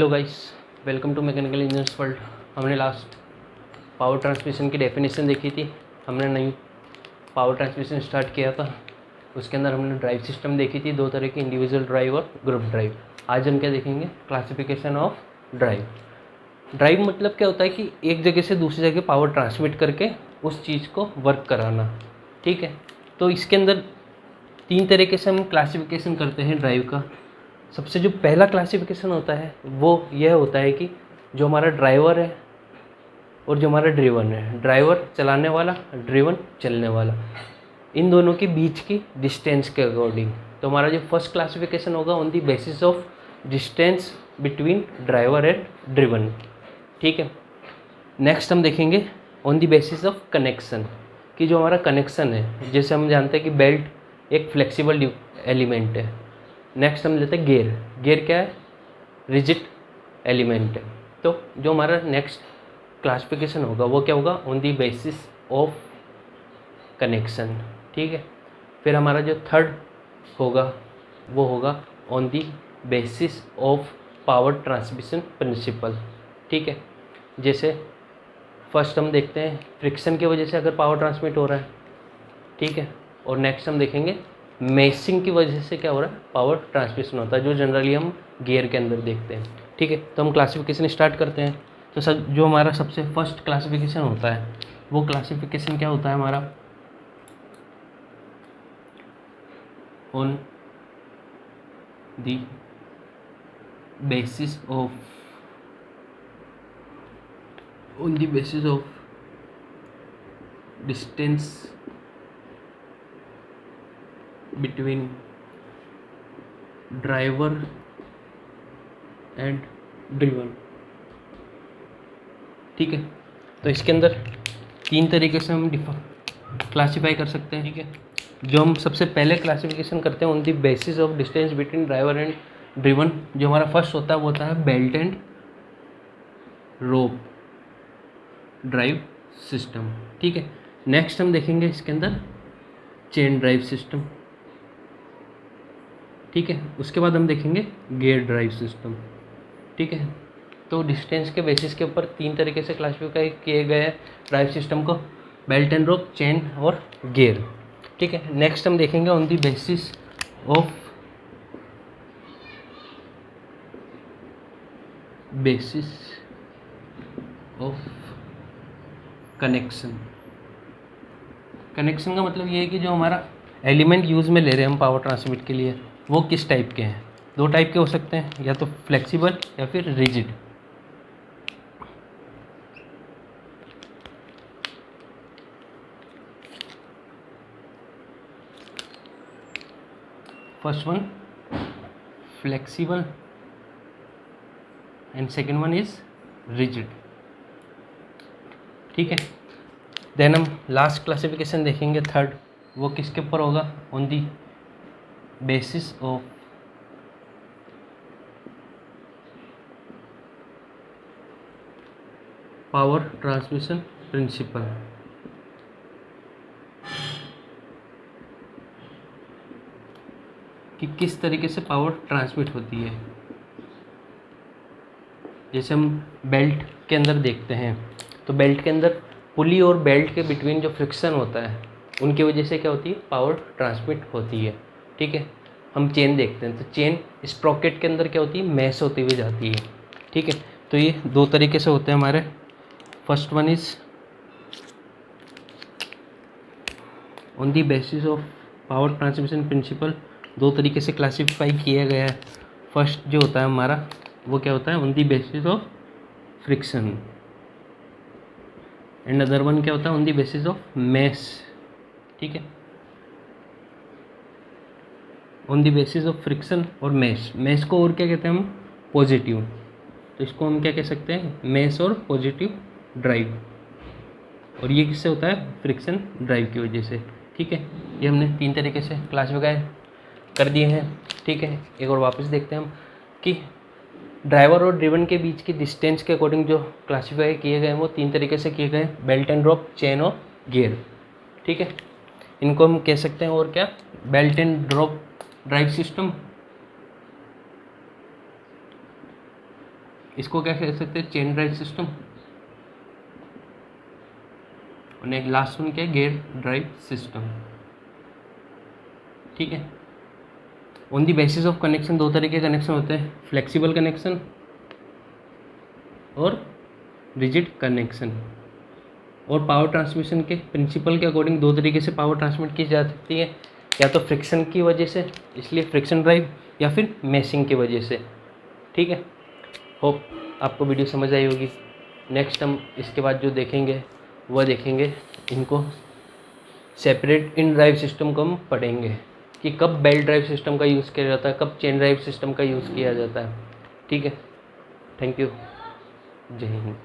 Hello guys, welcome to mechanical engineers world. हमने last power transmission की definition देखी थी। हमने नई पावर ट्रांसमिशन स्टार्ट किया था। उसके अंदर हमने ड्राइव सिस्टम देखी थी, दो तरह की, इंडिविजुअल ड्राइव और ग्रुप ड्राइव। आज हम क्या देखेंगे? Classification of drive. ड्राइव मतलब क्या होता है कि एक जगह से दूसरी जगह पावर ट्रांसमिट करके उस चीज़ को वर्क कराना। ठीक है, तो इसके अंदर तीन तरीके से हम क्लासिफिकेशन करते हैं ड्राइव का। सबसे जो पहला क्लासिफिकेशन होता है वो यह होता है कि जो हमारा ड्राइवर है और जो हमारा ड्रिवन है, ड्राइवर चलाने वाला, ड्रिवन चलने वाला, इन दोनों के बीच की डिस्टेंस के अकॉर्डिंग। तो हमारा जो फर्स्ट क्लासिफिकेशन होगा on the basis of distance between driver and driven. ठीक है, नेक्स्ट हम देखेंगे on the basis of connection, कि जो हमारा कनेक्शन है, जैसे हम जानते हैं कि बेल्ट एक फ्लेक्सिबल एलिमेंट है। नेक्स्ट हम लेते हैं गियर। गियर क्या है? रिजिड एलिमेंट है। तो जो हमारा नेक्स्ट क्लासिफिकेशन होगा वो क्या होगा? On the basis of connection. ठीक है, फिर हमारा जो थर्ड होगा वो होगा on the basis of power transmission principle. ठीक है, जैसे फर्स्ट हम देखते हैं फ्रिक्शन की वजह से अगर पावर ट्रांसमिट हो रहा है। ठीक है, और नेक्स्ट हम देखेंगे मेशिंग की वजह से क्या हो रहा है, पावर ट्रांसमिशन होता है, जो जनरली हम गियर के अंदर देखते हैं। ठीक है, तो हम क्लासिफिकेशन स्टार्ट करते हैं। तो सर, जो हमारा सबसे फर्स्ट क्लासिफिकेशन होता है वो क्लासिफिकेशन क्या होता है हमारा? On the basis of distance between driver and driven. ठीक है, तो इसके अंदर तीन तरीके से हम क्लासीफाई कर सकते हैं। ठीक है, जो हम सबसे पहले क्लासिफिकेशन करते हैं on the basis of distance between driver and driven, जो हमारा फर्स्ट होता है वो होता है belt and rope drive system. ठीक है, नेक्स्ट हम देखेंगे इसके अंदर चेन ड्राइव सिस्टम। ठीक है, उसके बाद हम देखेंगे गियर ड्राइव सिस्टम। ठीक है, तो डिस्टेंस के बेसिस के ऊपर तीन तरीके से क्लासिफाई किए गए हैं ड्राइव सिस्टम को: बेल्ट एंड रोप, चेन और गियर। ठीक है, नेक्स्ट हम देखेंगे on the basis of connection. Connection का मतलब ये है कि जो हमारा एलिमेंट यूज़ में ले रहे हैं हम पावर ट्रांसमिट के लिए, वो किस टाइप के हैं। दो टाइप के हो सकते हैं, या तो फ्लेक्सिबल या फिर rigid. First one flexible and second one is rigid. ठीक है, देन हम लास्ट क्लासिफिकेशन देखेंगे थर्ड, वो किसके ऊपर होगा? On the basis of power transmission principle. कि किस तरीके से पावर ट्रांसमिट होती है। जैसे हम बेल्ट के अंदर देखते हैं, तो बेल्ट के अंदर पुली और बेल्ट के बिटवीन जो फ्रिक्शन होता है उनकी वजह से क्या होती है? पावर ट्रांसमिट होती है। ठीक है, हम चेन देखते हैं, तो चेन स्प्रॉकेट के अंदर क्या होती है? मैश होती हुई जाती है। ठीक है, तो ये दो तरीके से होते हैं हमारे। First one is on the basis of power transmission principle, दो तरीके से क्लासिफाई किया गया है। फर्स्ट जो होता है हमारा वो क्या होता है? On the basis of friction, and other one क्या होता है? On the basis of mesh. ठीक है, on the basis of friction और मैश। मैश को और क्या कहते हैं हम? पॉजिटिव। तो इसको हम क्या कह सकते हैं? मैश और पॉजिटिव ड्राइव। और ये किससे होता है? फ्रिक्शन ड्राइव की वजह से। ठीक है, ये हमने तीन तरीके से क्लासिफाई कर दिए हैं। ठीक है, एक और वापस देखते हैं हम कि ड्राइवर और ड्रिवन के बीच की डिस्टेंस के अकॉर्डिंग जो क्लासिफाई किए गए हैं वो तीन तरीके से किए गए: बेल्ट एंड रोप, चेन और गियर। ठीक है, इनको हम कह सकते हैं और क्या? Belt and drop drive system, इसको क्या कह सकते हैं, चेन ड्राइव सिस्टम। और एक लास्ट वन क्या है, गेयर ड्राइव सिस्टम। ठीक है। On the basis of connection दो तरह के कनेक्शन होते हैं, फ्लेक्सिबल कनेक्शन और रिजिड कनेक्शन। और पावर ट्रांसमिशन के प्रिंसिपल के अकॉर्डिंग दो तरीके से पावर ट्रांसमिट की जा सकती है, या तो फ्रिक्शन की वजह से, इसलिए फ्रिक्शन ड्राइव, या फिर मैशिंग की वजह से। ठीक है। होप आपको वीडियो समझ आई होगी। नेक्स्ट हम इसके बाद जो देखेंगे वह देखेंगे इनको सेपरेट इन ड्राइव सिस्टम को हम पढ़ेंगे कि कब बेल्ट ड्राइव सिस्टम का यूज़ किया जाता है, कब चेन ड्राइव सिस्टम का यूज़ किया जाता है। ठीक है। Thank you. जय हिंद।